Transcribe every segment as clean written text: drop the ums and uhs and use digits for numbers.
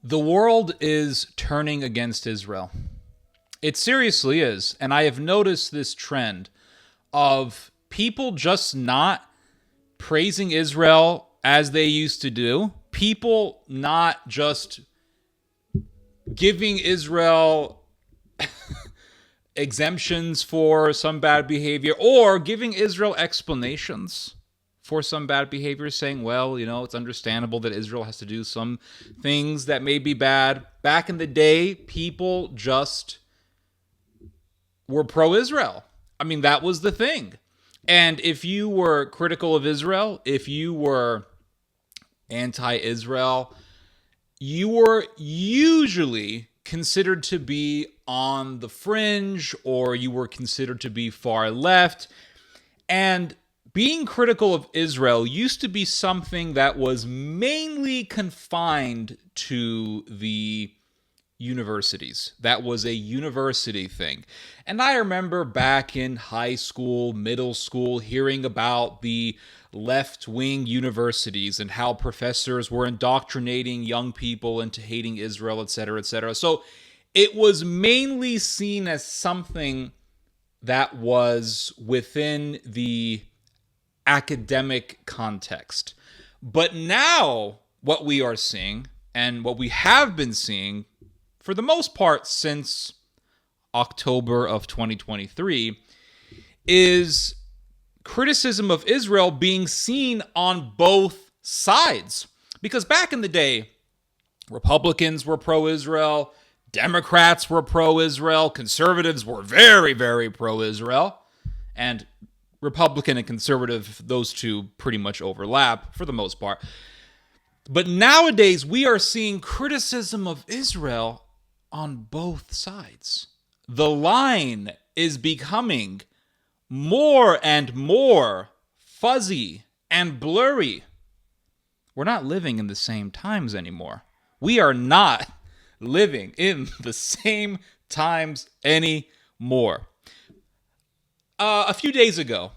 The world is turning against Israel. It seriously is. And I have noticed this trend of people just not praising Israel as they used to do. People not just giving Israel exemptions for some bad behavior or giving Israel explanations for some bad behavior, saying, well, it's understandable that Israel has to do some things that may be bad. Back in the day, people just were pro-Israel. I mean, that was the thing. And if you were critical of Israel, if you were anti-Israel, you were usually considered to be on the fringe, or you were considered to be far left. And being critical of Israel used to be something that was mainly confined to the universities. That was a university thing. And I remember back in high school, middle school, hearing about the left-wing universities and how professors were indoctrinating young people into hating Israel, etc., etc. So it was mainly seen as something that was within the academic context. But now what we are seeing, and what we have been seeing for the most part since October of 2023, is criticism of Israel being seen on both sides. Because back in the day, Republicans were pro-Israel, Democrats were pro-Israel, conservatives were very, very pro-Israel, and Republican and conservative, those two pretty much overlap for the most part. But nowadays, we are seeing criticism of Israel on both sides. The line is becoming more and more fuzzy and blurry. We're not living in the same times anymore. We are not living in the same times anymore. A few days ago,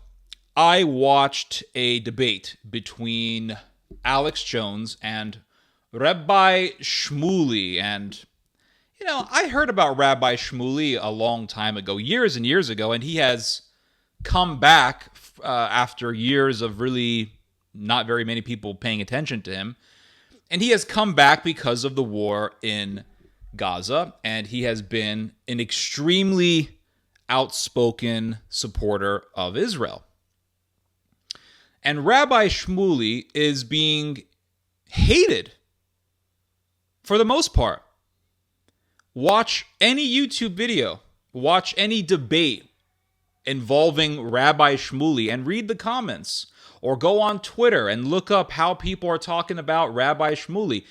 I watched a debate between Alex Jones and Rabbi Shuli. And, I heard about Rabbi Shuli a long time ago, years and years ago, and he has come back after years of really not very many people paying attention to him. And he has come back because of the war in Gaza, and he has been an extremely outspoken supporter of Israel. And Rabbi Shmuley is being hated for the most part. Watch any YouTube video, watch any debate involving Rabbi Shmuley and read the comments, or go on Twitter and look up how people are talking about Rabbi Shmuley.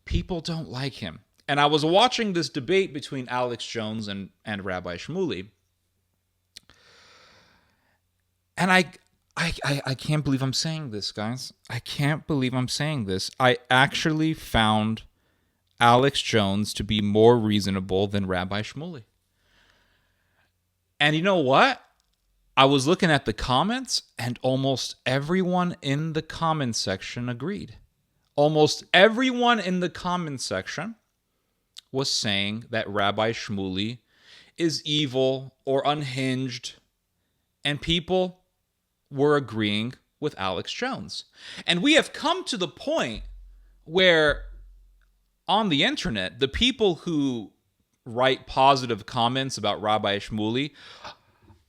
People don't like him. And I was watching this debate between Alex Jones and Rabbi Shmuley, and I can't believe I'm saying this, guys. I can't believe I'm saying this. I actually found Alex Jones to be more reasonable than Rabbi Shmuley. And you know what? I was looking at the comments, and almost everyone in the comment section agreed. Almost everyone in the comment section was saying that Rabbi Shmuley is evil or unhinged, and people were agreeing with Alex Jones. And we have come to the point where on the internet, the people who write positive comments about Rabbi Shmuley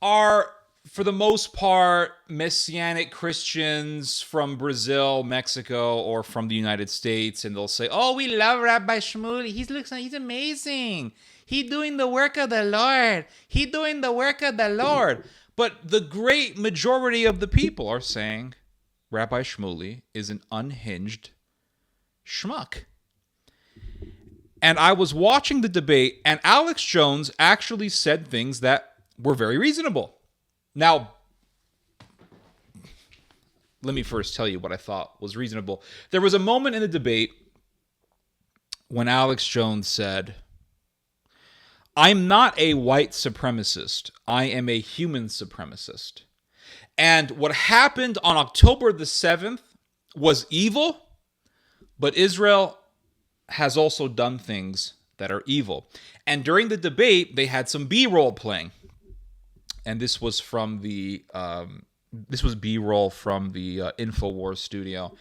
are, for the most part, Messianic Christians from Brazil, Mexico, or from the United States, and they'll say, "Oh, we love Rabbi Shmuley. He's amazing. He's doing the work of the Lord. He's doing the work of the Lord." But the great majority of the people are saying Rabbi Shmuley is an unhinged schmuck. And I was watching the debate, and Alex Jones actually said things that were very reasonable. Now, let me first tell you what I thought was reasonable. There was a moment in the debate when Alex Jones said, "I'm not a white supremacist. I am a human supremacist. And what happened on October the 7th was evil, but Israel has also done things that are evil. And during the debate, they had some B-roll playing. And this was from the B-roll from the InfoWars studio.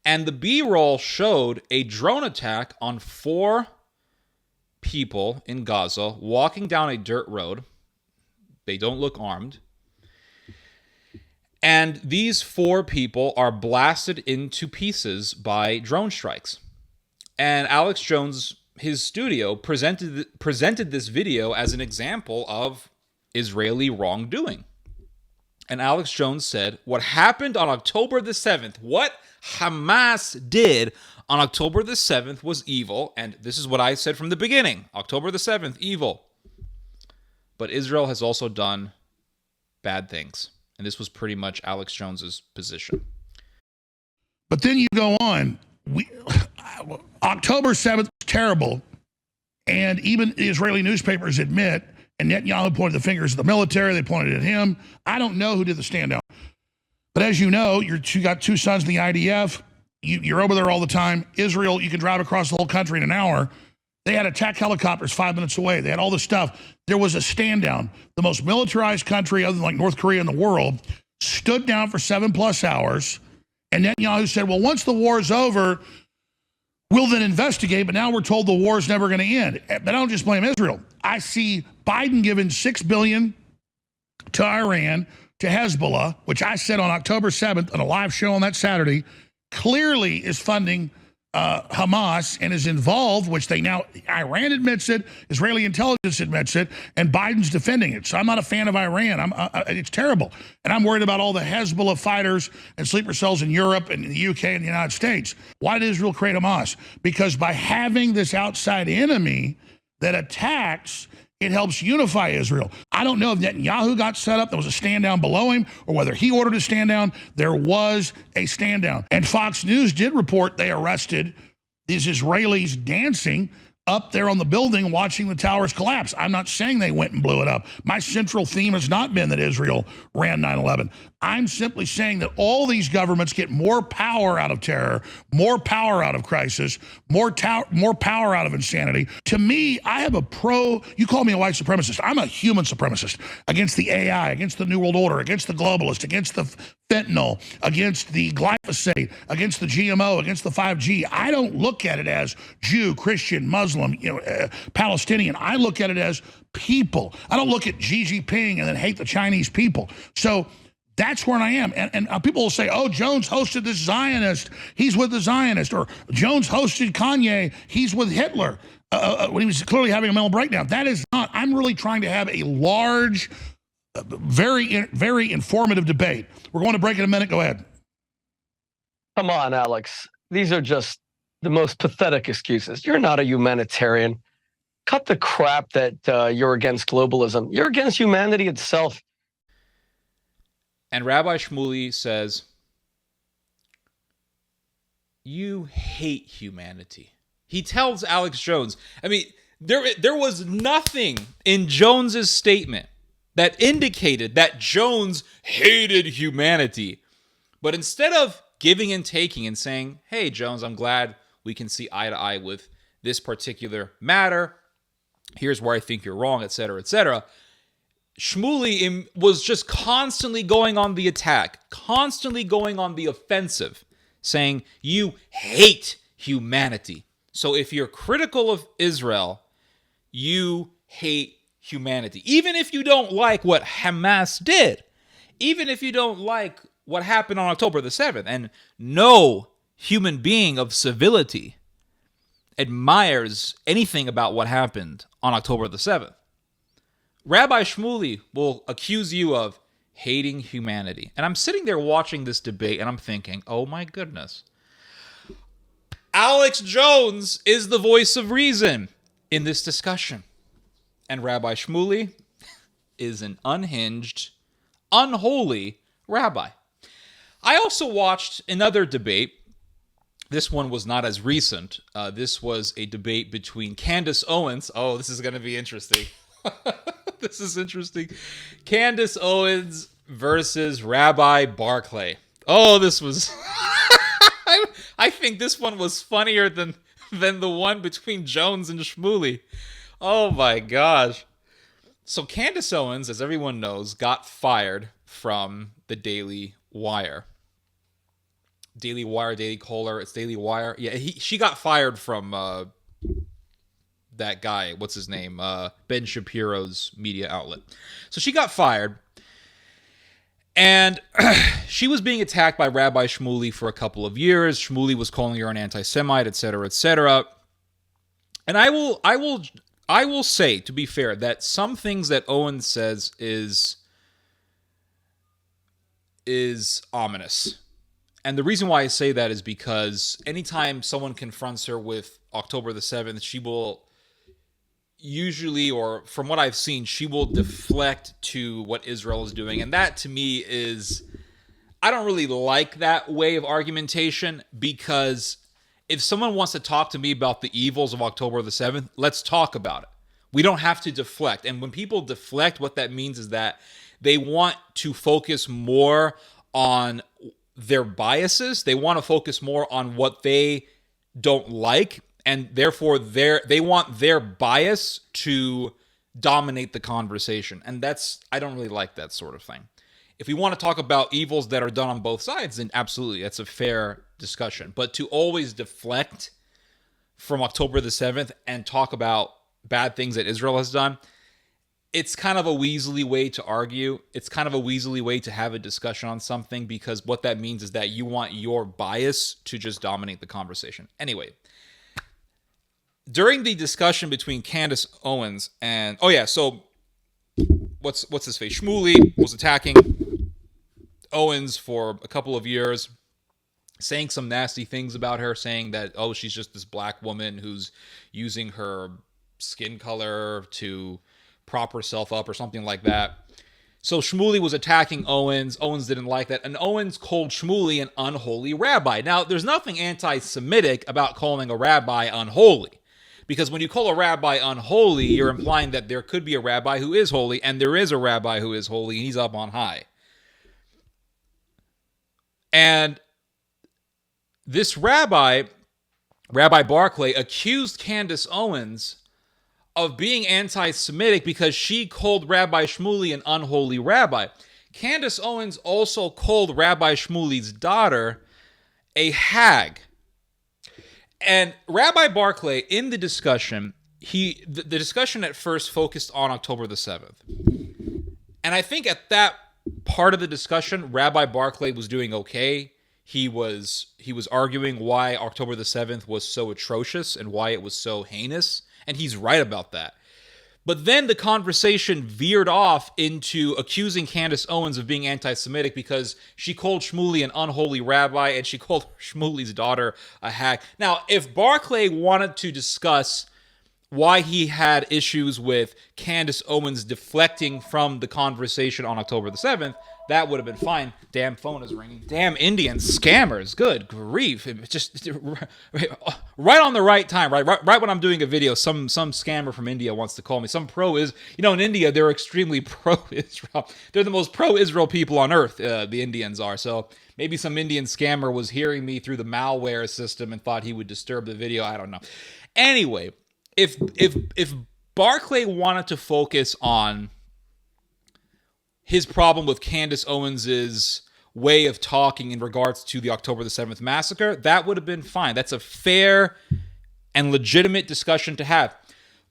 And the B-roll showed a drone attack on 4 people in Gaza walking down a dirt road. They don't look armed. And these 4 people are blasted into pieces by drone strikes. And Alex Jones, his studio, presented this video as an example of Israeli wrongdoing. And Alex Jones said, what happened on October the 7th, what Hamas did on October the 7th was evil. And this is what I said from the beginning. October the 7th, evil. But Israel has also done bad things. And this was pretty much Alex Jones's position. But then you go on. October 7th was terrible. And even Israeli newspapers admit, and Netanyahu pointed the fingers at the military, they pointed at him. I don't know who did the stand down. But as you know, you got 2 sons in the IDF. You're over there all the time. Israel, you can drive across the whole country in an hour. They had attack helicopters 5 minutes away. They had all this stuff. There was a stand down. The most militarized country, other than like North Korea in the world, stood down for 7+ hours. And Netanyahu said, well, once the war is over, we'll then investigate. But now we're told the war is never going to end. But I don't just blame Israel. I see Biden giving $6 billion to Iran, to Hezbollah, which I said on October 7th on a live show on that Saturday, clearly is funding Hamas and is involved, which they now, Iran admits it, Israeli intelligence admits it, and Biden's defending it. So I'm not a fan of Iran. It's terrible. And I'm worried about all the Hezbollah fighters and sleeper cells in Europe and in the UK and the United States. Why did Israel create Hamas? Because by having this outside enemy that attacks, it helps unify Israel. I don't know if Netanyahu got set up, there was a stand down below him, or whether he ordered a stand down. There was a stand down. And Fox News did report they arrested these Israelis dancing up there on the building watching the towers collapse. I'm not saying they went and blew it up. My central theme has not been that Israel ran 9/11. I'm simply saying that all these governments get more power out of terror, more power out of crisis, more power out of insanity. To me, I have you call me a white supremacist. I'm a human supremacist against the AI, against the New World Order, against the globalists, against the fentanyl, against the glyphosate, against the GMO, against the 5G. I don't look at it as Jew, Christian, Muslim, Palestinian. I look at it as people. I don't look at Xi Jinping and then hate the Chinese people. So that's where I am. And people will say, oh, Jones hosted this Zionist. He's with the Zionist. Or Jones hosted Kanye. He's with Hitler. When he was clearly having a mental breakdown. That is not. I'm really trying to have a large, very, very informative debate. We're going to break in a minute. Go ahead. Come on, Alex. These are just the most pathetic excuses. You're not a humanitarian. Cut the crap that you're against globalism. You're against humanity itself. And Rabbi Shmuley says, you hate humanity. He tells Alex Jones, I mean, there was nothing in Jones's statement that indicated that Jones hated humanity. But instead of giving and taking and saying, hey, Jones, I'm glad we can see eye to eye with this particular matter. Here's where I think you're wrong, etc., etc., Shmuley was just constantly going on the attack, constantly going on the offensive, saying, you hate humanity. So if you're critical of Israel, you hate humanity. Even if you don't like what Hamas did, even if you don't like what happened on October the 7th, and no human being of civility admires anything about what happened on October the 7th, Rabbi Shmuley will accuse you of hating humanity. And I'm sitting there watching this debate and I'm thinking, oh my goodness. Alex Jones is the voice of reason in this discussion. And Rabbi Shmuley is an unhinged, unholy rabbi. I also watched another debate. This one was not as recent. This was a debate between Candace Owens. Oh, this is going to be interesting. This is interesting. Candace Owens versus Rabbi Barclay. Oh, this was... I think this one was funnier than than the one between Jones and Shmuley. Oh my gosh. So Candace Owens, as everyone knows, got fired from the Daily Wire. Daily Wire, Daily Caller, it's Daily Wire. Yeah, she got fired from that guy, what's his name? Ben Shapiro's media outlet. So she got fired. And she was being attacked by Rabbi Shmuley for a couple of years. Shmuley was calling her an anti-Semite, etc., etc. And I will say, to be fair, that some things that Owens says is ominous. And the reason why I say that is because anytime someone confronts her with October the 7th, she will usually, or from what I've seen, she will deflect to what Israel is doing. And that to me is, I don't really like that way of argumentation, because if someone wants to talk to me about the evils of October the 7th, let's talk about it. We don't have to deflect. And when people deflect, what that means is that they want to focus more on their biases. They want to focus more on what they don't like, and therefore they want their bias to dominate the conversation. And I don't really like that sort of thing. If we want to talk about evils that are done on both sides, then absolutely, that's a fair discussion. But to always deflect from October the 7th and talk about bad things that Israel has done, it's kind of a weaselly way to argue. It's kind of a weaselly way to have a discussion on something, because what that means is that you want your bias to just dominate the conversation. Anyway, during the discussion between Candace Owens and, so what's his face? Shmuley was attacking Owens for a couple of years, saying some nasty things about her, saying that, she's just this black woman who's using her skin color to prop herself up or something like that. So Shmuley was attacking Owens. Owens didn't like that. And Owens called Shmuley an unholy rabbi. Now, there's nothing anti-Semitic about calling a rabbi unholy, because when you call a rabbi unholy, you're implying that there could be a rabbi who is holy, and there is a rabbi who is holy, and he's up on high. And this Rabbi Barclay, accused Candace Owens of being anti-Semitic because she called Rabbi Shmuley an unholy rabbi. Candace Owens also called Rabbi Shmuley's daughter a hag. And Rabbi Barclay, in the discussion, the discussion at first focused on October the 7th. And I think at that part of the discussion, Rabbi Barclay was doing okay. He was arguing why October the 7th was so atrocious and why it was so heinous. And he's right about that. But then the conversation veered off into accusing Candace Owens of being anti-Semitic because she called Shmuley an unholy rabbi and she called Shmuley's daughter a hag. Now, if Barclay wanted to discuss why he had issues with Candace Owens deflecting from the conversation on October the 7th, that would have been fine. Damn phone is ringing. Damn Indian scammers. Good grief. It just right on the right time, right when I'm doing a video, some scammer from India wants to call me. Some in India, they're extremely pro-Israel. They're the most pro-Israel people on earth, the Indians are. So maybe some Indian scammer was hearing me through the malware system and thought he would disturb the video. I don't know. Anyway, if Barclay wanted to focus on his problem with Candace Owens's way of talking in regards to the October the 7th massacre, that would have been fine. That's a fair and legitimate discussion to have.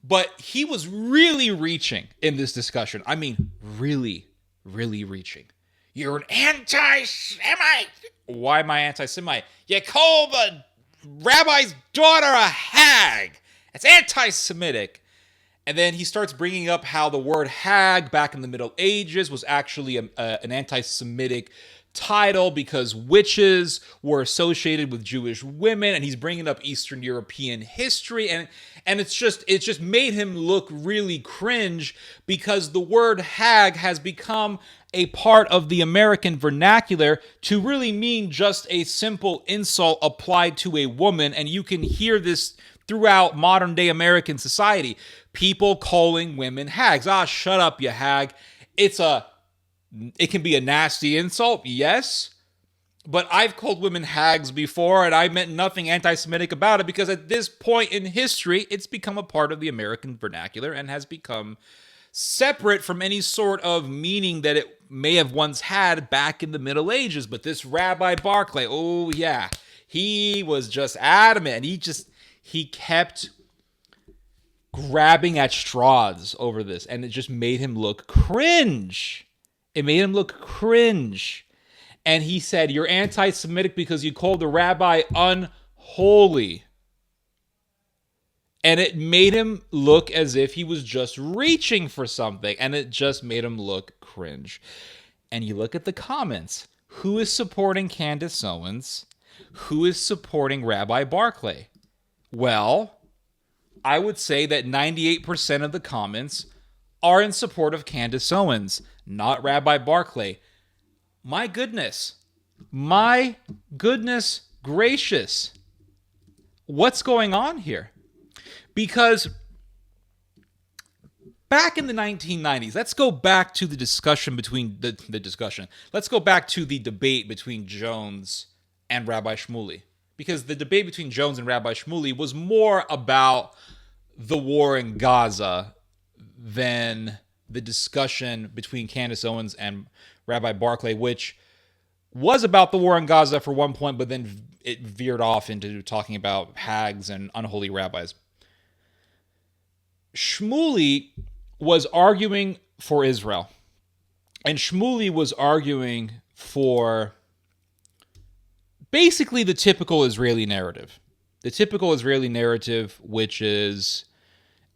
But he was really reaching in this discussion. I mean, really, really reaching. You're an anti-Semite. Why am I anti-Semite? You call the rabbi's daughter a hag. It's anti-Semitic. And then he starts bringing up how the word hag back in the Middle Ages was actually an anti-Semitic title because witches were associated with Jewish women, and he's bringing up Eastern European history, and it's just made him look really cringe because the word hag has become a part of the American vernacular to really mean just a simple insult applied to a woman, and you can hear this throughout modern day American society. People calling women hags. Shut up, you hag. It can be a nasty insult, yes. But I've called women hags before, and I meant nothing anti-Semitic about it, because at this point in history, it's become a part of the American vernacular and has become separate from any sort of meaning that it may have once had back in the Middle Ages. But this Rabbi Barclay, oh yeah, he was just adamant. He kept grabbing at straws over this, and it just made him look cringe. It made him look cringe. And he said, you're anti-Semitic because you called the rabbi unholy. And it made him look as if he was just reaching for something. And it just made him look cringe. And you look at the comments. Who is supporting Candace Owens? Who is supporting Rabbi Barclay? Well, I would say that 98% of the comments are in support of Candace Owens, not Rabbi Barclay. My goodness gracious. What's going on here? Because back in the 1990s, let's go back to the discussion between the discussion. Let's go back to the debate between Jones and Rabbi Shmuley. Because the debate between Jones and Rabbi Shmuley was more about the war in Gaza than the discussion between Candace Owens and Rabbi Barclay, which was about the war in Gaza for one point, but then it veered off into talking about hags and unholy rabbis. Shmuley was arguing for Israel, and Shmuley was arguing for basically the typical Israeli narrative. The typical Israeli narrative, which is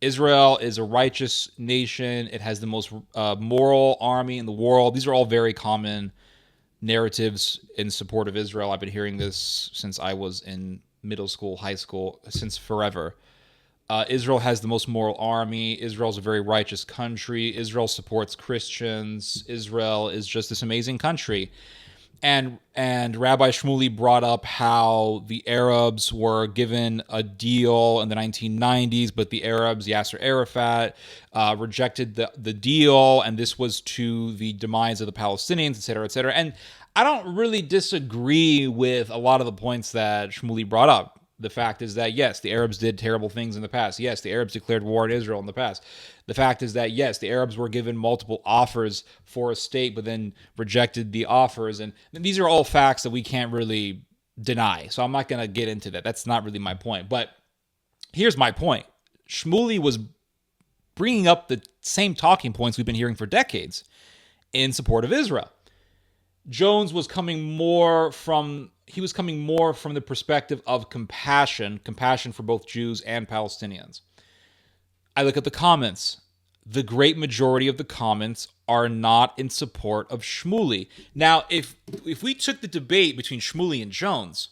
Israel is a righteous nation. It has the most moral army in the world. These are all very common narratives in support of Israel. I've been hearing this since I was in middle school, high school, since forever. Israel has the most moral army. Israel's a very righteous country. Israel supports Christians. Israel is just this amazing country. And Rabbi Shmuley brought up how the Arabs were given a deal in the 1990s, but the Arabs, Yasser Arafat, rejected the deal, and this was to the demise of the Palestinians, et cetera, et cetera. And I don't really disagree with a lot of the points that Shmuley brought up. The fact is that, yes, the Arabs did terrible things in the past. Yes, the Arabs declared war on Israel in the past. The fact is that, yes, the Arabs were given multiple offers for a state, but then rejected the offers. And these are all facts that we can't really deny. So I'm not going to get into that. That's not really my point. But here's my point. Shmuley was bringing up the same talking points we've been hearing for decades in support of Israel. Jones was coming more from the perspective of compassion for both Jews and Palestinians. I look at the comments. The great majority of the comments are not in support of Shmuley. Now, if we took the debate between Shmuley and Jones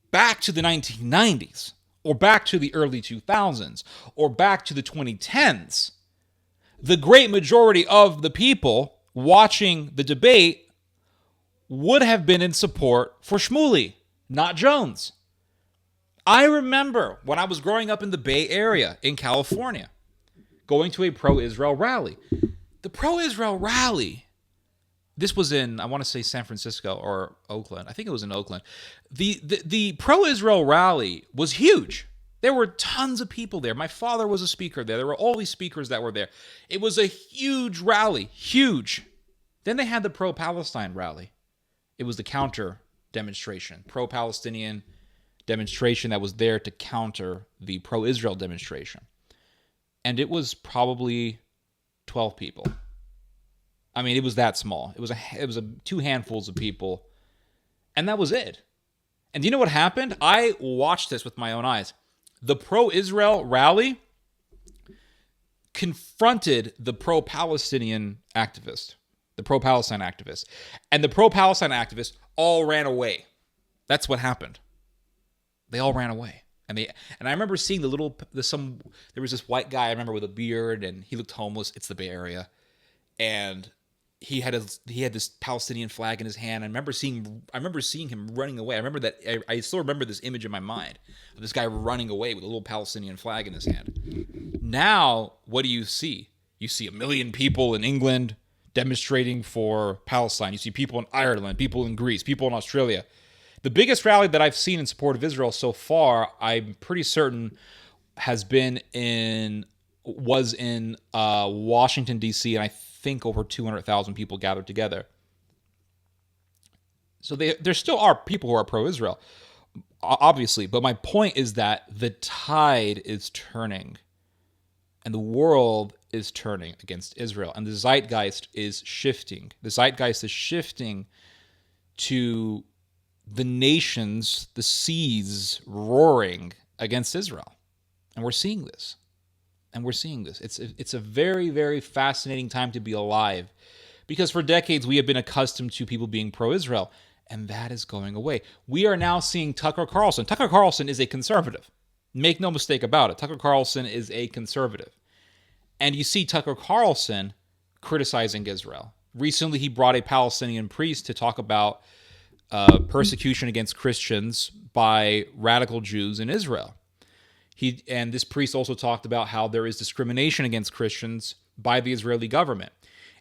back to the 1990s, or back to the early 2000s, or back to the 2010s, the great majority of the people watching the debate would have been in support for Shmuley, not Jones. I remember when I was growing up in the Bay Area in California, going to a pro-Israel rally. The pro-Israel rally, this was in, I want to say San Francisco or Oakland. I think it was in Oakland. The pro-Israel rally was huge. There were tons of people there. My father was a speaker there. There were all these speakers that were there. It was a huge rally, huge. Then they had the pro-Palestine rally. It was the counter demonstration, pro-Palestinian demonstration that was there to counter the pro-Israel demonstration. And it was probably 12 people. I mean, it was that small. It was two handfuls of people, and that was it. And do you know what happened? I watched this with my own eyes. The pro-Israel rally confronted the pro-Palestinian activist, the pro-Palestine activists, and the pro-Palestine activists all ran away. That's what happened. They all ran away. And I remember seeing there was this white guy I remember with a beard, and he looked homeless. It's the Bay Area. And he had this Palestinian flag in his hand. I remember seeing him running away. I still remember this image in my mind of this guy running away with a little Palestinian flag in his hand. Now, what do you see? You see 1 million people in England demonstrating for Palestine. You see people in Ireland, people in Greece, people in Australia. The biggest rally that I've seen in support of Israel so far, I'm pretty certain, was in Washington, D.C., and I think over 200,000 people gathered together. So there still are people who are pro-Israel, obviously. But my point is that the tide is turning, and the world is turning against Israel, and the zeitgeist is shifting. The zeitgeist is shifting to the nations, the seas roaring against Israel. And we're seeing this. It's a very, very fascinating time to be alive, because for decades we have been accustomed to people being pro-Israel, and that is going away. We are now seeing Tucker Carlson. Tucker Carlson is a conservative. Make no mistake about it. Tucker Carlson is a conservative. And you see Tucker Carlson criticizing Israel. Recently, he brought a Palestinian priest to talk about persecution against Christians by radical Jews in Israel. And this priest also talked about how there is discrimination against Christians by the Israeli government.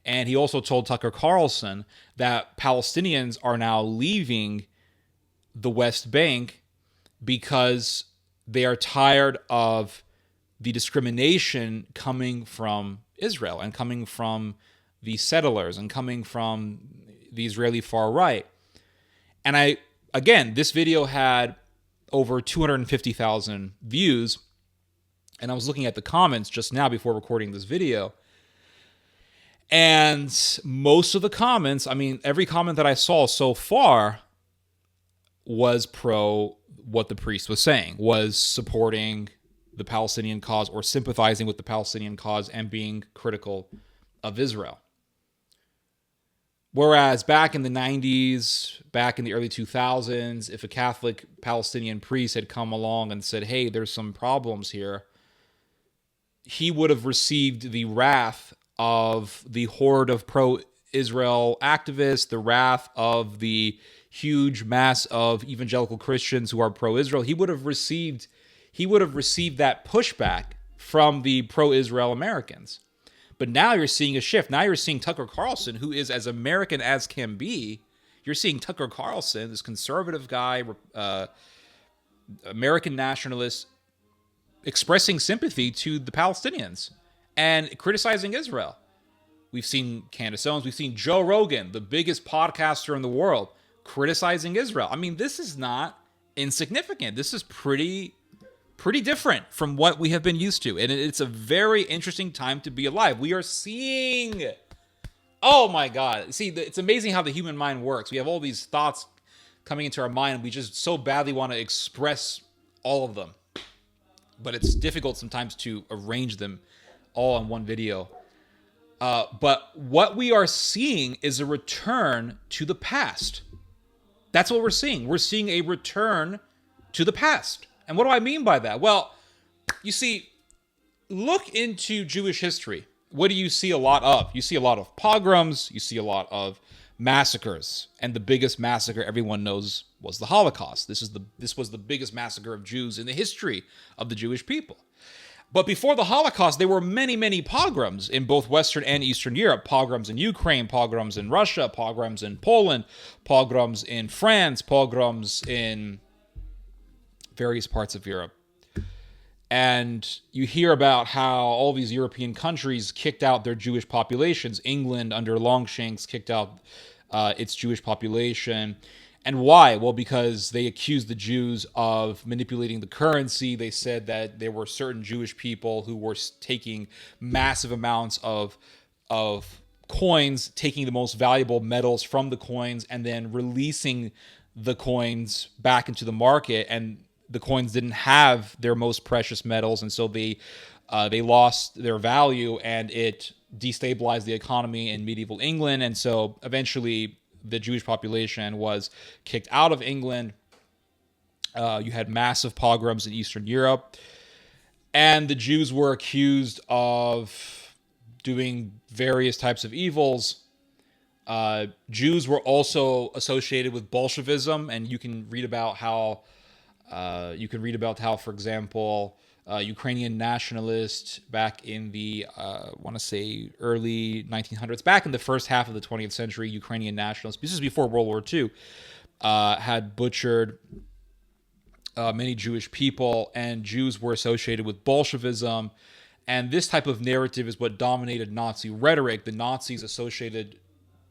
And he also told Tucker Carlson that Palestinians are now leaving the West Bank because they are tired of the discrimination coming from Israel and coming from the settlers and coming from the Israeli far right. And this video had over 250,000 views. And I was looking at the comments just now before recording this video. And most of the comments, every comment that I saw so far was pro what the priest was saying, was supporting the Palestinian cause or sympathizing with the Palestinian cause and being critical of Israel. Whereas back in the 90s, back in the early 2000s, if a Catholic Palestinian priest had come along and said, hey, there's some problems here, he would have received the wrath of the horde of pro-Israel activists, the wrath of the huge mass of evangelical Christians who are pro-Israel. He would have received that pushback from the pro-Israel Americans. But now you're seeing a shift. Now you're seeing Tucker Carlson, who is as American as can be. You're seeing Tucker Carlson, this conservative guy, American nationalist, expressing sympathy to the Palestinians and criticizing Israel. We've seen Candace Owens. We've seen Joe Rogan, the biggest podcaster in the world, criticizing Israel. This is not insignificant. This is pretty different from what we have been used to. And it's a very interesting time to be alive. We are seeing, oh my God. See, it's amazing how the human mind works. We have all these thoughts coming into our mind, and we just so badly want to express all of them. But it's difficult sometimes to arrange them all in one video. But what we are seeing is a return to the past. That's what we're seeing. We're seeing a return to the past. And what do I mean by that? Well, you see, look into Jewish history. What do you see a lot of? You see a lot of pogroms. You see a lot of massacres. And the biggest massacre everyone knows was the Holocaust. This was the biggest massacre of Jews in the history of the Jewish people. But before the Holocaust, there were many, many pogroms in both Western and Eastern Europe. Pogroms in Ukraine, pogroms in Russia, pogroms in Poland, pogroms in France, pogroms in various parts of Europe. And you hear about how all these European countries kicked out their Jewish populations. England, under Longshanks, kicked out its Jewish population. And why? Well, because they accused the Jews of manipulating the currency. They said that there were certain Jewish people who were taking massive amounts of coins, taking the most valuable metals from the coins, and then releasing the coins back into the market. And the coins didn't have their most precious metals, and so they lost their value, and it destabilized the economy in medieval England. And so eventually the Jewish population was kicked out of England. You had massive pogroms in Eastern Europe, and the Jews were accused of doing various types of evils. Jews were also associated with Bolshevism, and you can read about how, for example, Ukrainian nationalist back in the, I want to say, early 1900s, back in the first half of the 20th century, Ukrainian nationalists, this is before World War II, had butchered many Jewish people, and Jews were associated with Bolshevism. And this type of narrative is what dominated Nazi rhetoric. The Nazis associated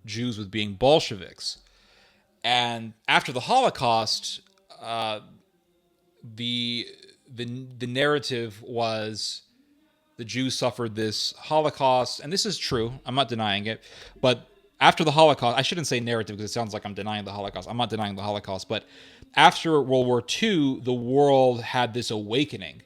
Jews with being Bolsheviks. And after the Holocaust, the narrative was the Jews suffered this Holocaust, and this is true. I'm not denying it. But after the Holocaust, I shouldn't say narrative because it sounds like I'm denying the Holocaust. I'm not denying the Holocaust. But after World War II, the world had this awakening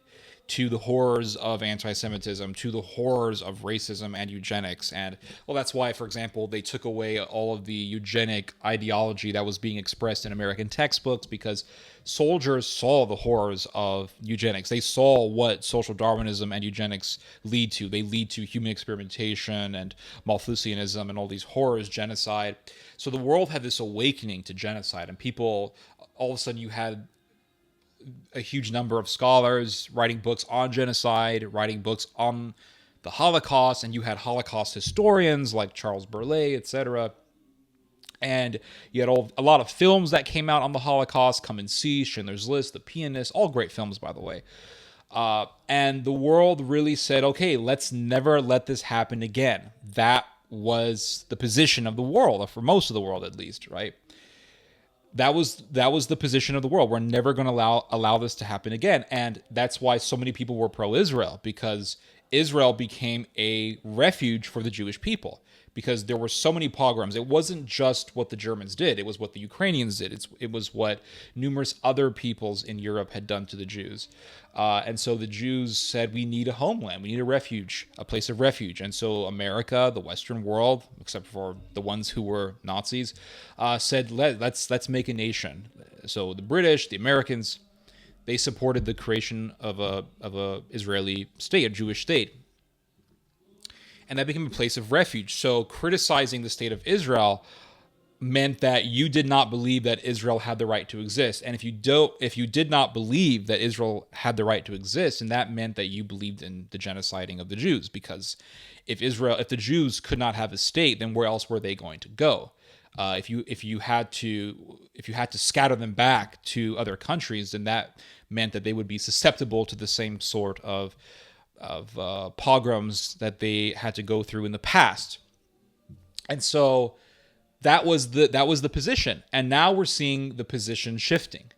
to the horrors of anti-Semitism, to the horrors of racism and eugenics. And, well, that's why, for example, they took away all of the eugenic ideology that was being expressed in American textbooks, because soldiers saw the horrors of eugenics. They saw what social Darwinism and eugenics lead to. They lead to human experimentation and Malthusianism and all these horrors, genocide. So the world had this awakening to genocide, and people, all of a sudden you had a huge number of scholars writing books on genocide, writing books on the Holocaust, and you had Holocaust historians like Charles Burleigh, etc. And you had a lot of films that came out on the Holocaust, Come and See, Schindler's List, The Pianist, all great films, by the way. And the world really said, okay, let's never let this happen again. That was the position of the world, for most of the world at least, right? That was the position of the world. We're never going to allow this to happen again. And that's why so many people were pro-Israel, because Israel became a refuge for the Jewish people, because there were so many pogroms. It wasn't just what the Germans did. It was what the Ukrainians did. It was what numerous other peoples in Europe had done to the Jews. And so the Jews said, we need a homeland. We need a refuge, a place of refuge. And so America, the Western world, except for the ones who were Nazis, said, let's make a nation. So the British, the Americans, they supported the creation of a Israeli state, a Jewish state. And that became a place of refuge. So criticizing the state of Israel meant that you did not believe that Israel had the right to exist. And if you did not believe that Israel had the right to exist, and that meant that you believed in the genociding of the Jews, because if the Jews could not have a state, then where else were they going to go? If you had to scatter them back to other countries, then that meant that they would be susceptible to the same sort of pogroms that they had to go through in the past. And so that was the position. And now we're seeing the position shifting.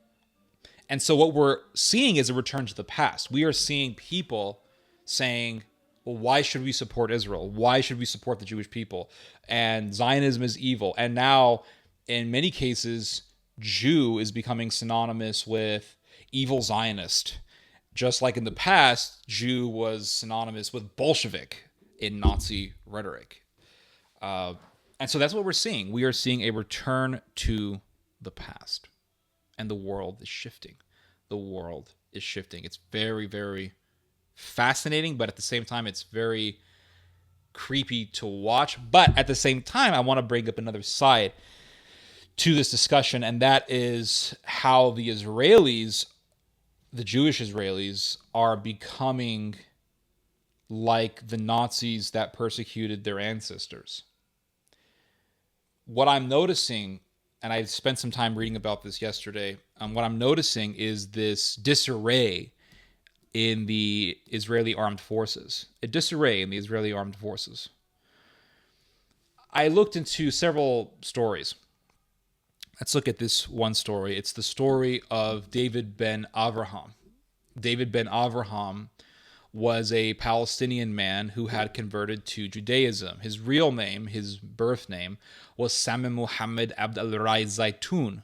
And so what we're seeing is a return to the past. We are seeing people saying, well, why should we support Israel? Why should we support the Jewish people? And Zionism is evil. And now, in many cases, Jew is becoming synonymous with evil Zionist. Just like in the past, Jew was synonymous with Bolshevik in Nazi rhetoric. And so that's what we're seeing. We are seeing a return to the past. And the world is shifting. The world is shifting. It's very, very fascinating, but at the same time, it's very creepy to watch. But at the same time, I want to bring up another side to this discussion, and that is how the Israelis, the Jewish Israelis, are becoming like the Nazis that persecuted their ancestors. What I'm noticing, and I spent some time reading about this yesterday, what I'm noticing is this disarray in the Israeli armed forces. A disarray in the Israeli armed forces. I looked into several stories. Let's look at this one story. It's the story of David ben Avraham. David ben Avraham was a Palestinian man who had converted to Judaism. His real name, his birth name, was Sami Muhammad Aad Alhak Zaitoun.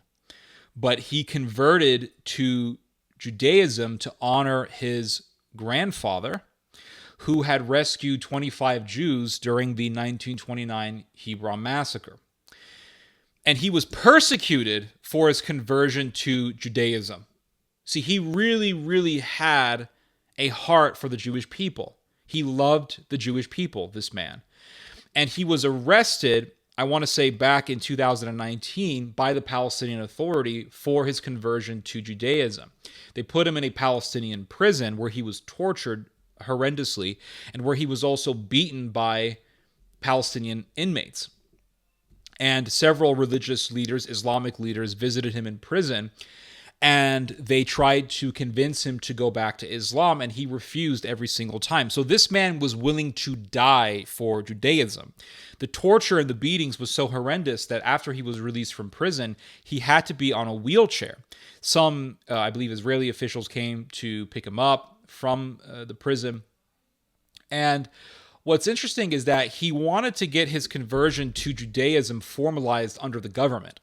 But he converted to Judaism to honor his grandfather, who had rescued 25 Jews during the 1929 Hebron massacre. And he was persecuted for his conversion to Judaism. See, he really, really had a heart for the Jewish people. He loved the Jewish people, this man. And he was arrested I want to say back in 2019, by the Palestinian Authority for his conversion to Judaism. They put him in a Palestinian prison where he was tortured horrendously and where he was also beaten by Palestinian inmates. And several religious leaders, Islamic leaders, visited him in prison, and they tried to convince him to go back to Islam, and he refused every single time. So this man was willing to die for Judaism. The torture and the beatings was so horrendous that after he was released from prison, he had to be on a wheelchair. Some, I believe, Israeli officials came to pick him up from the prison. And what's interesting is that he wanted to get his conversion to Judaism formalized under the government.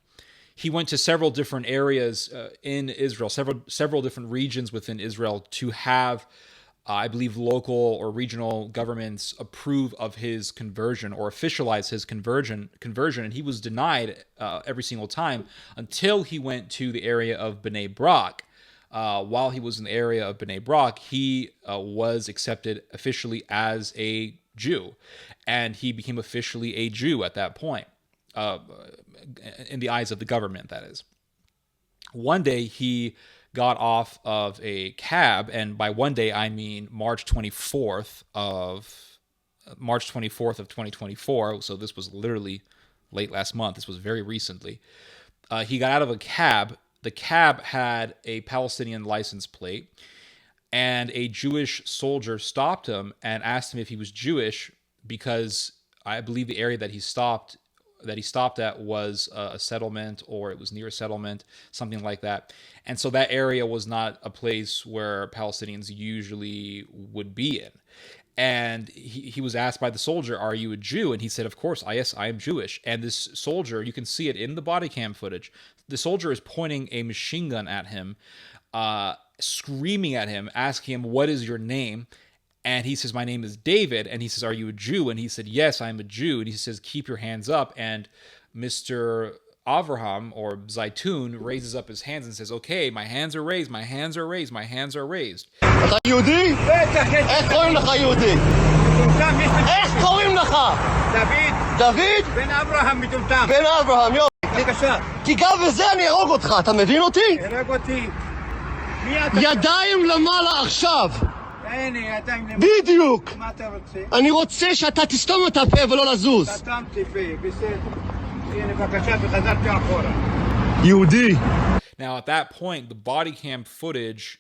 He went to several different areas in Israel, several different regions within Israel to have, I believe, local or regional governments approve of his conversion or officialize his conversion. And he was denied every single time until he went to the area of Bnei Brak. While he was in the area of Bnei Brak, he was accepted officially as a Jew, and he became officially a Jew at that point. In the eyes of the government, that is. One day he got off of a cab, and by one day I mean March 24th of 2024. So this was literally late last month. This was very recently. He got out of a cab. The cab had a Palestinian license plate, and a Jewish soldier stopped him and asked him if he was Jewish, because I believe the area that he stopped at was a settlement, or it was near a settlement, something like that. And so that area was not a place where Palestinians usually would be in. And he was asked by the soldier, "Are you a Jew?" And he said, "Of course, yes, I am Jewish." And this soldier, you can see it in the body cam footage, the soldier is pointing a machine gun at him, screaming at him, asking him, "What is your name?" And he says, "My name is David." And he says, "Are you a Jew?" And he said, "Yes, I'm a Jew." And he says, "Keep your hands up." And Mr. Avraham, or Zaitun, raises up his hands and says, "Okay, my hands are raised, my hands are raised, my hands are raised." אתה יהודי? איך קוראים לך יהודי? איך קוראים לך? דוד. דוד? בן אברהם מטומטם. בן אברהם, יופי. בבקשה. תיגע בזה, אני ארוג אותך, אתה מבין אותי? הרג אותי. מי אתה? ידיים למעלה עכשיו. הנה, ידיים למעלה. בדיוק. מה אתה רוצה? אני רוצה שאתה תסתום את הפה ולא לזוז. סתמתי פה, בסדר. הנה, בבקשה, וחזרתי אחורה. יהודי. Now, at that point, the body cam footage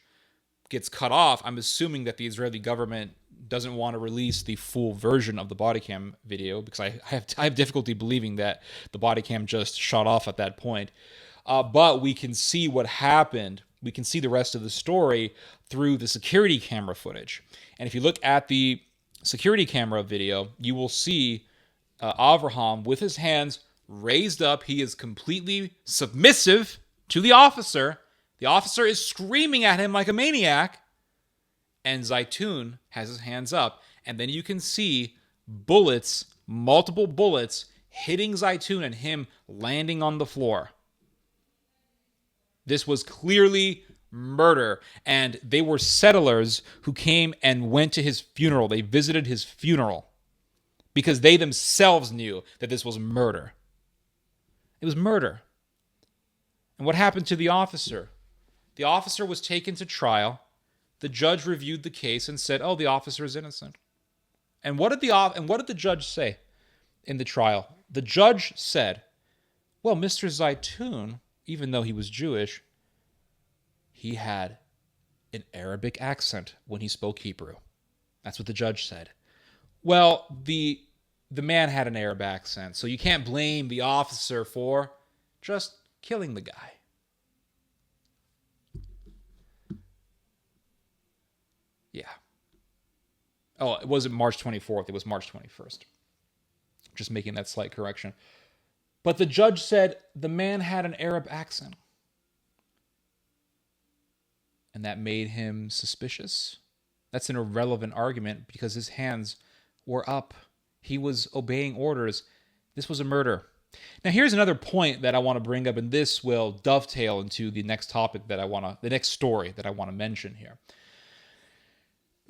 gets cut off. I'm assuming that the Israeli government doesn't want to release the full version of the body cam video, because I have difficulty believing that the body cam just shot off at that point. But we can see what happened. We can see the rest of the story through the security camera footage. And if you look at the security camera video, you will see Avraham with his hands raised up. He is completely submissive to the officer. The officer is screaming at him like a maniac. And Zaitun has his hands up. And then you can see bullets, multiple bullets, hitting Zaitun and him landing on the floor. This was clearly murder. And they were settlers who came and went to his funeral. They visited his funeral because they themselves knew that this was murder. It was murder. And what happened to the officer? The officer was taken to trial. The judge reviewed the case and said, "Oh, the officer is innocent." And what did the judge say in the trial? The judge said, "Well, Mr. Zaitun, even though he was Jewish, he had an Arabic accent when he spoke Hebrew." That's what the judge said. Well, the man had an Arab accent, so you can't blame the officer for just killing the guy. Yeah. Oh, it wasn't March 24th. It was March 21st. Just making that slight correction. But the judge said the man had an Arab accent. And that made him suspicious. That's an irrelevant argument because his hands were up. He was obeying orders. This was a murder. Now, here's another point that I want to bring up, and this will dovetail into the next topic the next story that I want to mention here.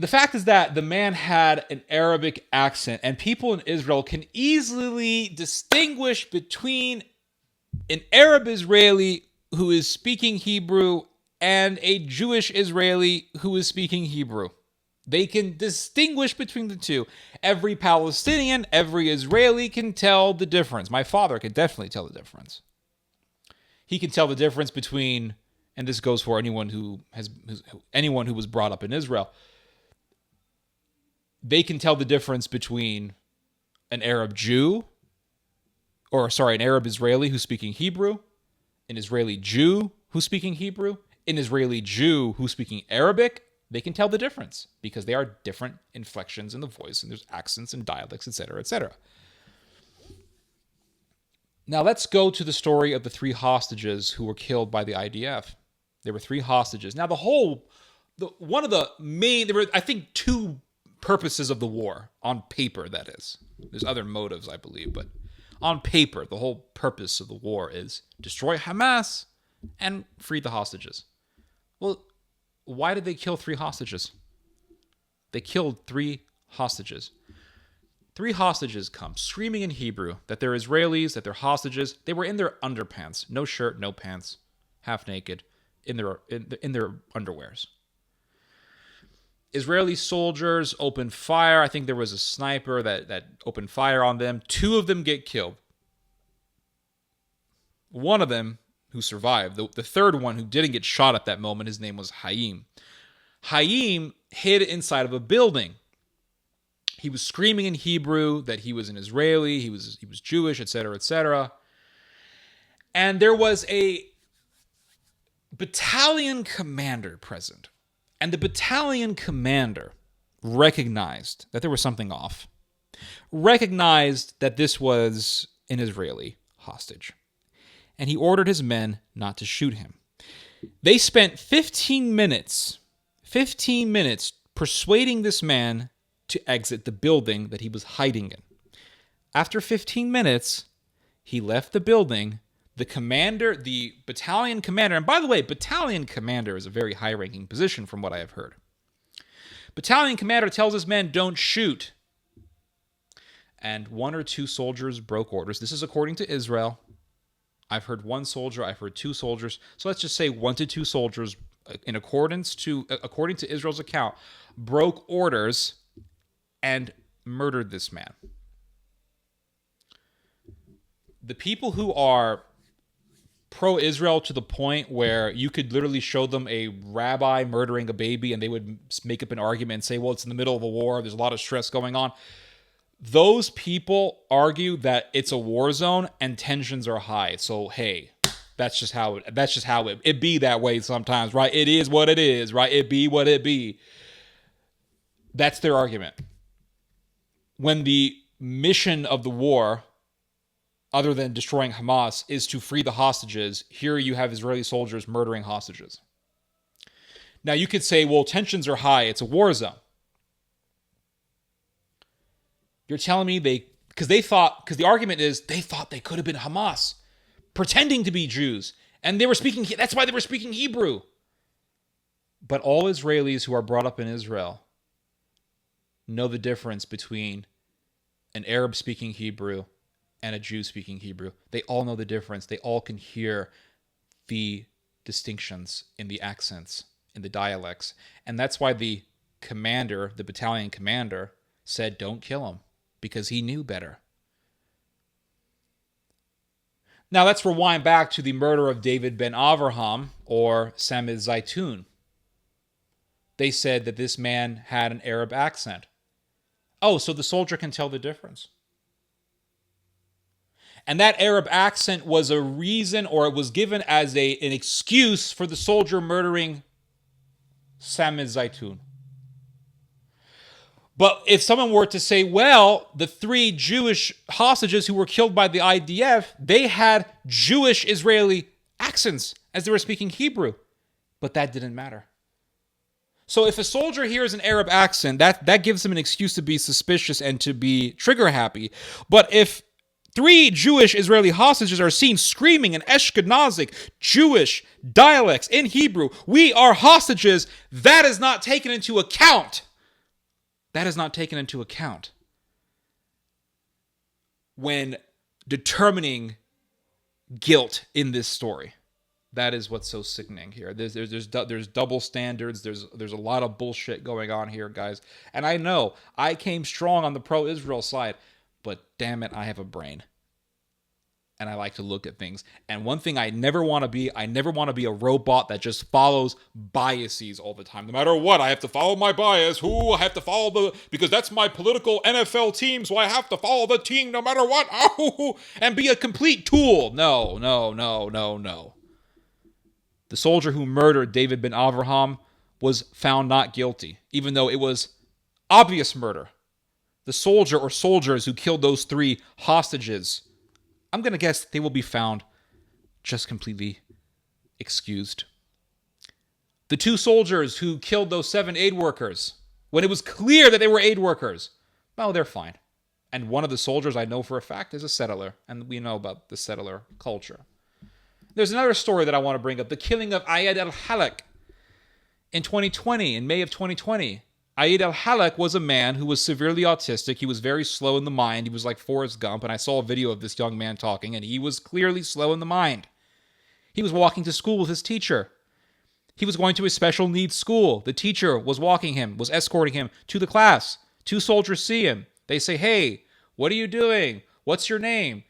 the fact is that the man had an Arabic accent, and people in Israel can easily distinguish between an Arab Israeli who is speaking Hebrew and a Jewish Israeli who is speaking Hebrew. They can distinguish between the two. Every Palestinian, every Israeli can tell the difference. My father can definitely tell the difference. He can tell the difference between, and this goes for anyone who was brought up in Israel. They can tell the difference between an Arab Jew, an Arab Israeli who's speaking Hebrew, an Israeli Jew who's speaking Hebrew, an Israeli Jew who's speaking Arabic. They can tell the difference because they are different inflections in the voice, and there's accents and dialects, etc., etc. Now let's go to the story of the 3 hostages who were killed by the IDF. There were 3 hostages. Now one of the main, there were, I think, 2 purposes of the war, on paper, that is. There's other motives, I believe, but on paper, the whole purpose of the war is destroy Hamas and free the hostages. Well, why did they kill 3 hostages? They killed 3 hostages. 3 hostages come screaming in Hebrew that they're Israelis, that they're hostages. They were in their underpants, no shirt, no pants, half naked, in their underwears. Israeli soldiers opened fire. I think there was a sniper that opened fire on them. 2 of them get killed. One of them who survived, the third one who didn't get shot at that moment, his name was Haim. Haim hid inside of a building. He was screaming in Hebrew that he was an Israeli, he was Jewish, etc., etc. And there was a battalion commander present. And the battalion commander recognized that there was something off, recognized that this was an Israeli hostage, and he ordered his men not to shoot him. They spent 15 minutes persuading this man to exit the building that he was hiding in. After 15 minutes, he left the building. The battalion commander, and by the way, battalion commander is a very high-ranking position from what I have heard. Battalion commander tells his men, don't shoot. And 1 or 2 soldiers broke orders. This is according to Israel. I've heard 1 soldier, I've heard 2 soldiers. So let's just say 1 to 2 soldiers, according to Israel's account, broke orders and murdered this man. The people who are pro-Israel to the point where you could literally show them a rabbi murdering a baby and they would make up an argument and say, well, it's in the middle of a war, there's a lot of stress going on. Those people argue that it's a war zone and tensions are high. So, hey, that's just how it be that way sometimes, right? It is what it is, right? It be what it be. That's their argument. When the mission of the war, other than destroying Hamas, is to free the hostages, here you have Israeli soldiers murdering hostages. Now you could say, well, tensions are high, it's a war zone. You're telling me because the argument is they thought they could have been Hamas, pretending to be Jews, and that's why they were speaking Hebrew. But all Israelis who are brought up in Israel know the difference between an Arab speaking Hebrew and a Jew speaking Hebrew. They all know the difference. They all can hear the distinctions in the accents, in the dialects. And that's why the battalion commander, said don't kill him, because he knew better. Now let's rewind back to the murder of David ben Avraham, or Samid Zaitoun. They said that this man had an Arab accent. Oh, so the soldier can tell the difference. And that Arab accent was a reason, or it was given as an excuse for the soldier murdering Samid Zaitoun. But if someone were to say, well, the 3 Jewish hostages who were killed by the IDF, they had Jewish Israeli accents as they were speaking Hebrew. But that didn't matter. So if a soldier hears an Arab accent, that gives him an excuse to be suspicious and to be trigger happy. But if 3 Jewish Israeli hostages are seen screaming in Ashkenazic Jewish dialects in Hebrew, we are hostages, that is not taken into account That is not taken into account when determining guilt in this story. That is what's so sickening here. There's double standards. There's a lot of bullshit going on here, guys. And I know I came strong on the pro-Israel side, but damn it, I have a brain. And I like to look at things. And one thing I never want to be a robot that just follows biases all the time. No matter what, I have to follow my bias. I have to follow because that's my political NFL team, so I have to follow the team no matter what. And be a complete tool. No. The soldier who murdered David ben Avraham was found not guilty, even though it was obvious murder. The soldier or soldiers who killed those 3 hostages, I'm going to guess they will be found just completely excused. The 2 soldiers who killed those 7 aid workers, when it was clear that they were aid workers, well, they're fine. And one of the soldiers I know for a fact is a settler, and we know about the settler culture. There's another story that I want to bring up, the killing of Aad Alhak in 2020, in May of 2020. Aad Alhak was a man who was severely autistic. He was very slow in the mind. He was like Forrest Gump, and I saw a video of this young man talking, and he was clearly slow in the mind. He was walking to school with his teacher. He was going to a special needs school. The teacher was escorting him to the class. 2 soldiers see him. They say, "Hey, what are you doing? What's your name?"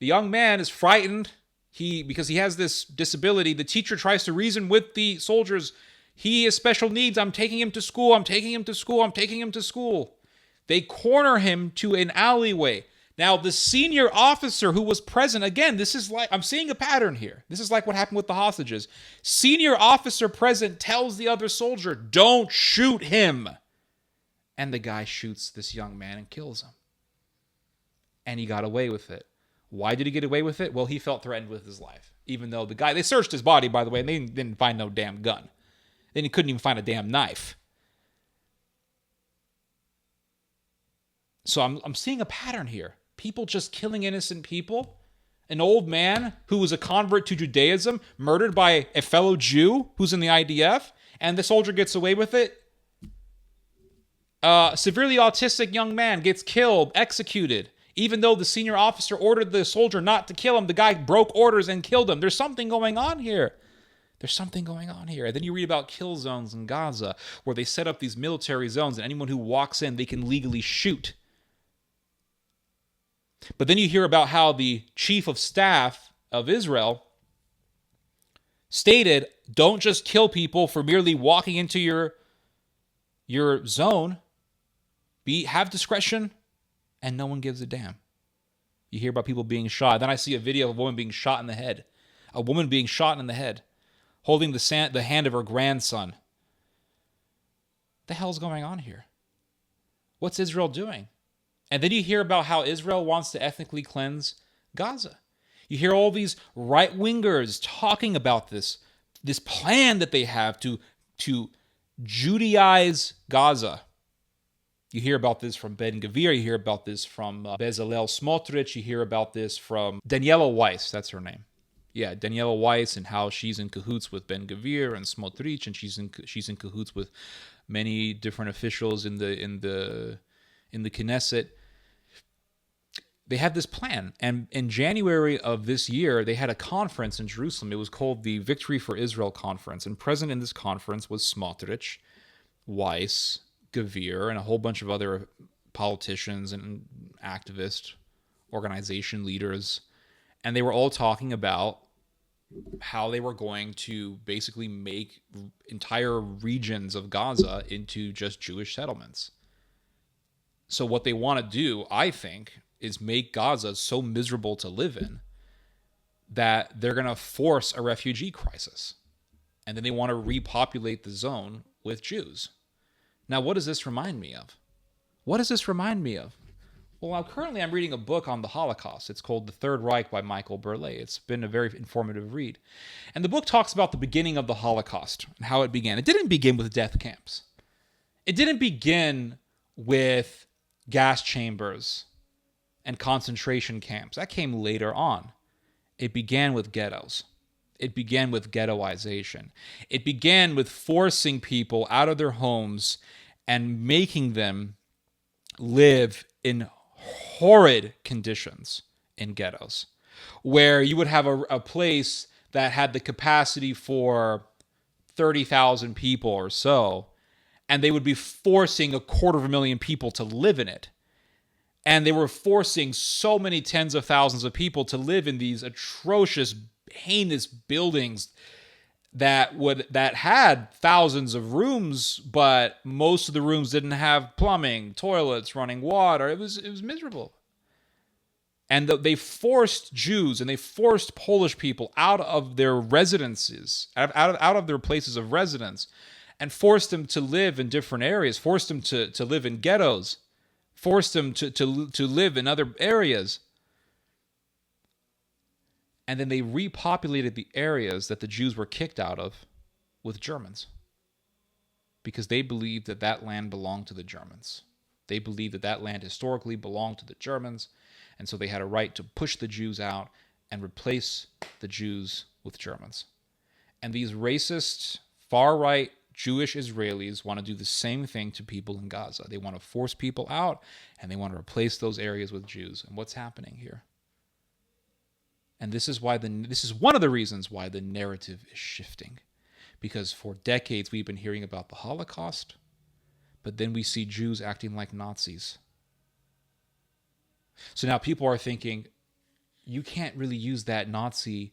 The young man is frightened. Because he has this disability. The teacher tries to reason with the soldiers. He has special needs. I'm taking him to school. I'm taking him to school. I'm taking him to school. They corner him to an alleyway. Now, the senior officer who was present, again, this is like, I'm seeing a pattern here. This is like what happened with the hostages. Senior officer present tells the other soldier, "Don't shoot him." And the guy shoots this young man and kills him. And he got away with it. Why did he get away with it? Well, he felt threatened with his life. Even though they searched his body, by the way, and they didn't find no damn gun. Then he couldn't even find a damn knife. So I'm seeing a pattern here. People just killing innocent people. An old man who was a convert to Judaism, murdered by a fellow Jew who's in the IDF, and the soldier gets away with it. A severely autistic young man gets killed, executed. Even though the senior officer ordered the soldier not to kill him, the guy broke orders and killed him. There's something going on here. And then you read about kill zones in Gaza, where they set up these military zones, and anyone who walks in, they can legally shoot. But then you hear about how the chief of staff of Israel stated, "Don't just kill people for merely walking into your zone. Have discretion." And no one gives a damn. You hear about people being shot. Then I see a video of a woman being shot in the head. A woman being shot in the head, holding the hand of her grandson. What the hell's going on here? What's Israel doing? And then you hear about how Israel wants to ethnically cleanse Gaza. You hear all these right-wingers talking about this plan that they have to Judaize Gaza. You hear about this from Ben Gvir. You hear about this from Bezalel Smotrich. You hear about this from Daniela Weiss. That's her name. Yeah, Daniela Weiss, and how she's in cahoots with Ben Gvir and Smotrich, and she's in cahoots with many different officials in the Knesset. They have this plan, and in January of this year, they had a conference in Jerusalem. It was called the Victory for Israel Conference, and present in this conference was Smotrich, Weiss, Gvir, and a whole bunch of other politicians and activist organization leaders. And they were all talking about how they were going to basically make entire regions of Gaza into just Jewish settlements. So what they want to do, I think, is make Gaza so miserable to live in that they're going to force a refugee crisis. And then they want to repopulate the zone with Jews. Now, what does this remind me of? Well, currently I'm reading a book on the Holocaust. It's called The Third Reich by Michael Burleigh. It's been a very informative read. And the book talks about the beginning of the Holocaust and how it began. It didn't begin with death camps. It didn't begin with gas chambers and concentration camps. That came later on. It began with ghettos. It began with ghettoization. It began with forcing people out of their homes and making them live in horrid conditions in ghettos, where you would have a place that had the capacity for 30,000 people or so, and they would be forcing 250,000 people to live in it. And they were forcing so many tens of thousands of people to live in these atrocious, heinous buildings that had thousands of rooms, but most of the rooms didn't have plumbing, toilets, running water. It was miserable. And they forced Jews and they forced Polish people out of their residences, out of their places of residence, and forced them to live in different areas, forced them to live in ghettos, forced them to live in other areas. And then they repopulated the areas that the Jews were kicked out of with Germans, because they believed that that land belonged to the Germans. They believed that that land historically belonged to the Germans, and so they had a right to push the Jews out and replace the Jews with Germans. And these racist, far-right Jewish Israelis want to do the same thing to people in Gaza. They want to force people out, and they want to replace those areas with Jews. And what's happening here? And this is one of the reasons why the narrative is shifting. Because for decades we've been hearing about the Holocaust, but then we see Jews acting like Nazis. So now people are thinking, you can't really use that Nazi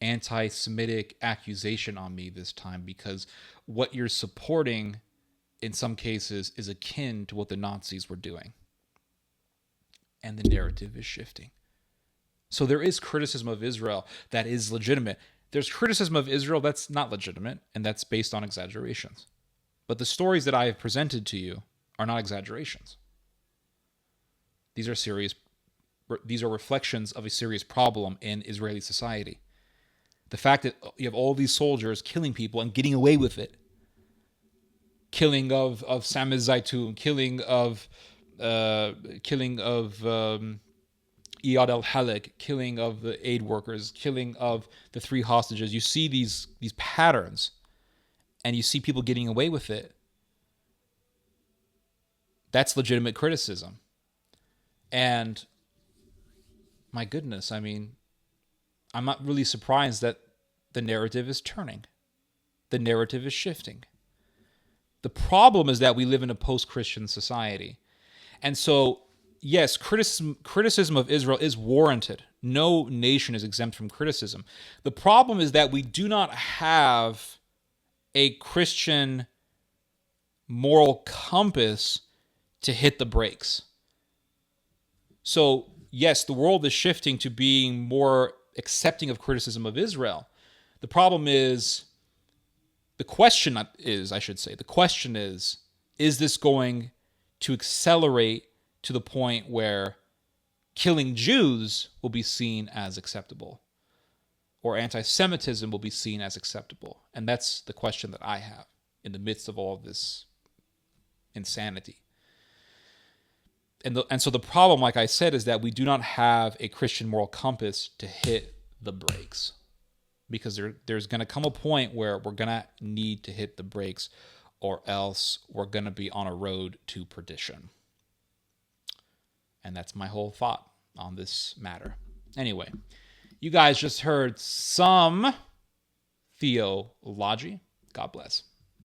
anti-Semitic accusation on me this time, because what you're supporting in some cases is akin to what the Nazis were doing. And the narrative is shifting. So there is criticism of Israel that is legitimate. There's criticism of Israel that's not legitimate, and that's based on exaggerations. But the stories that I have presented to you are not exaggerations. These are reflections of a serious problem in Israeli society. The fact that you have all these soldiers killing people and getting away with it. Killing of Sameh Zaitoun, killing of Aad Alhak, killing of the aid workers, killing of the 3 hostages. You see these patterns, and you see people getting away with it. That's legitimate criticism. And my goodness, I mean, I'm not really surprised that the narrative is turning. The narrative is shifting. The problem is that we live in a post-Christian society. And so, yes, criticism of Israel is warranted. No nation is exempt from criticism. The problem is that we do not have a Christian moral compass to hit the brakes. So, yes, the world is shifting to being more accepting of criticism of Israel. The problem is, the question is this going to accelerate to the point where killing Jews will be seen as acceptable, or anti-Semitism will be seen as acceptable? And that's the question that I have in the midst of all of this insanity. And so the problem, like I said, is that we do not have a Christian moral compass to hit the brakes, because there's going to come a point where we're going to need to hit the brakes, or else we're going to be on a road to perdition. And that's my whole thought on this matter. Anyway, you guys just heard some theology. God bless.